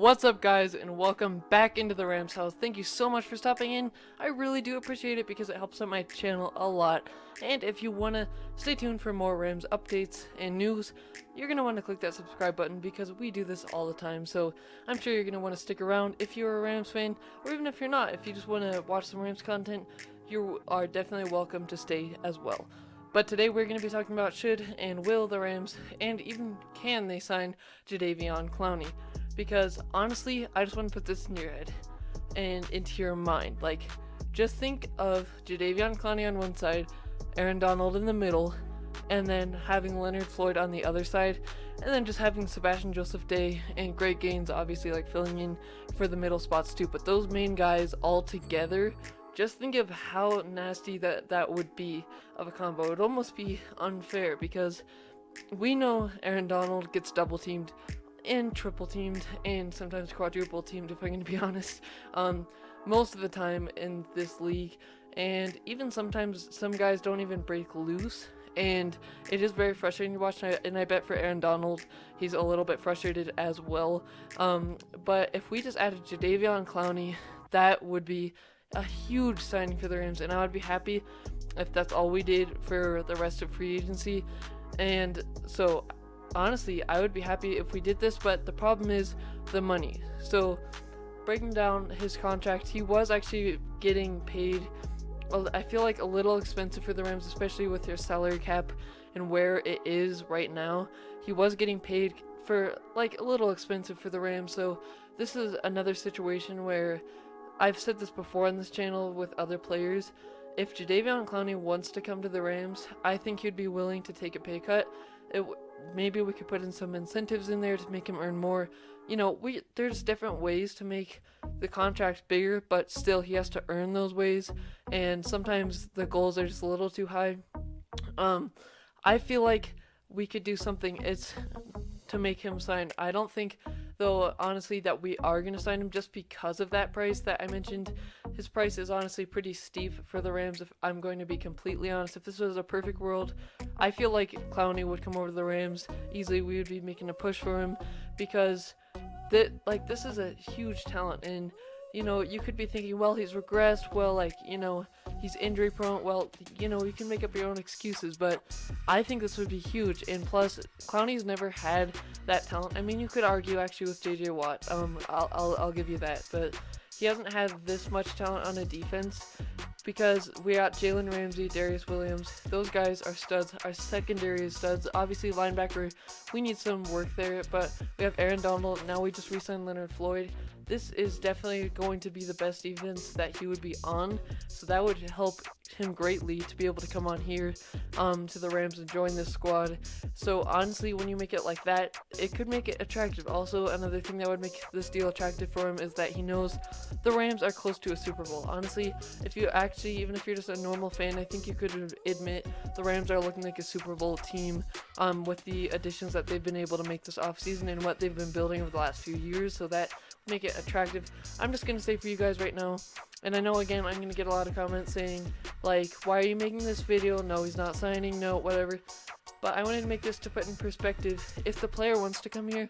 What's up, guys, and welcome back into the Rams house. Thank you so much for stopping in. I really do appreciate it because it helps out my channel a lot. And if you want to stay tuned for more Rams updates and news, you're going to want to click that subscribe button because we do this all the time. So I'm sure you're going to want to stick around if you're a Rams fan, or even if you're not. If you just want to watch some Rams content, you are definitely welcome to stay as well. But today we're going to be talking about should and will the Rams, and even can they sign Jadeveon Clowney. Because honestly, I just want to put this in your head and into your mind. Like, just think of Jadeveon Clowney on one side, Aaron Donald in the middle, and then having Leonard Floyd on the other side, and then just having Sebastian Joseph Day and Great Gaines obviously like filling in for the middle spots too. But those main guys all together, just think of how nasty that would be of a combo. It would almost be unfair because we know Aaron Donald gets double teamed and triple teamed and sometimes quadruple teamed, if I'm going to be honest, most of the time in this league. And even sometimes some guys don't even break loose, and it is very frustrating to watch. And I bet for Aaron Donald, he's a little bit frustrated as well. But if we just added Jadeveon Clowney, that would be a huge signing for the Rams, and I would be happy if that's all we did for the rest of free agency. And so honestly, I would be happy if we did this, but the problem is the money. So breaking down his contract, he was actually getting paid, I feel like, a little expensive for the Rams, especially with their salary cap and where it is right now. He was getting paid for like a little expensive for the Rams. So this is another situation where I've said this before on this channel with other players. If Jadeveon Clowney wants to come to the Rams, I think he'd be willing to take a pay cut. Maybe we could put in some incentives in there to make him earn more. You know, there's different ways to make the contract bigger, but still he has to earn those ways, and sometimes the goals are just a little too high. I feel like we could do something to make him sign. I don't think, though, honestly, that we are going to sign him just because of that price that I mentioned. His price is honestly pretty steep for the Rams, if I'm going to be completely honest. If this was a perfect world, I feel like Clowney would come over to the Rams easily. We would be making a push for him because this is a huge talent. And you know, you could be thinking, well, he's regressed, well, like, you know, he's injury prone. Well, you know, you can make up your own excuses, but I think this would be huge. And plus, Clowney's never had that talent. I mean, you could argue actually with JJ Watt. I'll give you that, but he hasn't had this much talent on a defense because we got Jalen Ramsey, Darius Williams. Those guys are studs. Our secondary is studs. Obviously, linebacker, we need some work there, but we have Aaron Donald. Now we just re-signed Leonard Floyd. This is definitely going to be the best defense that he would be on, so that would help him greatly to be able to come on here to the Rams and join this squad. So honestly, when you make it like that, it could make it attractive. Also, another thing that would make this deal attractive for him is that he knows the Rams are close to a Super Bowl. Honestly, even if you're just a normal fan, I think you could admit the Rams are looking like a Super Bowl team with the additions that they've been able to make this offseason and what they've been building over the last few years, so that make it attractive. I'm just going to say for you guys right now, and I know again I'm going to get a lot of comments saying like, why are you making this video? No, he's not signing, no, whatever. But I wanted to make this to put in perspective. If the player wants to come here,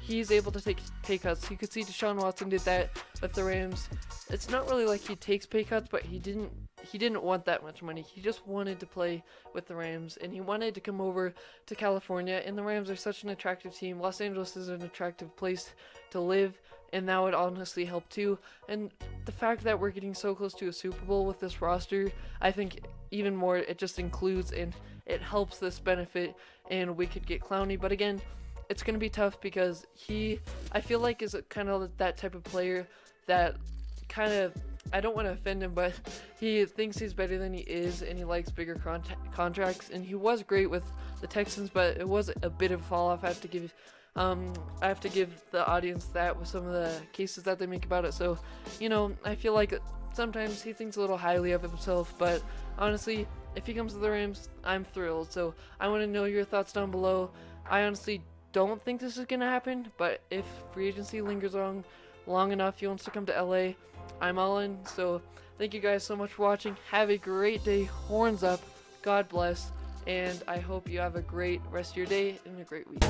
he's able to take pay cuts. You could see Deshaun Watson did that with the Rams. It's not really like he takes pay cuts, but he didn't want that much money. He just wanted to play with the Rams, and he wanted to come over to California, and the Rams are such an attractive team. Los Angeles is an attractive place to live, and that would honestly help too. And the fact that we're getting so close to a Super Bowl with this roster, I think even more, it just includes and it helps this benefit, and we could get Clowney. But again, it's going to be tough because I feel like is kind of that type of player that kind of, I don't want to offend him, but he thinks he's better than he is, and he likes bigger contracts. And he was great with the Texans, but it was a bit of a fall off. I have to give the audience that with some of the cases that they make about it. So, you know, I feel like sometimes he thinks a little highly of himself, but honestly, if he comes to the Rams, I'm thrilled. So I want to know your thoughts down below. I honestly don't think this is going to happen, but if free agency lingers on long enough, he wants to come to LA, I'm all in. So thank you guys so much for watching. Have a great day. Horns up. God bless. And I hope you have a great rest of your day and a great week.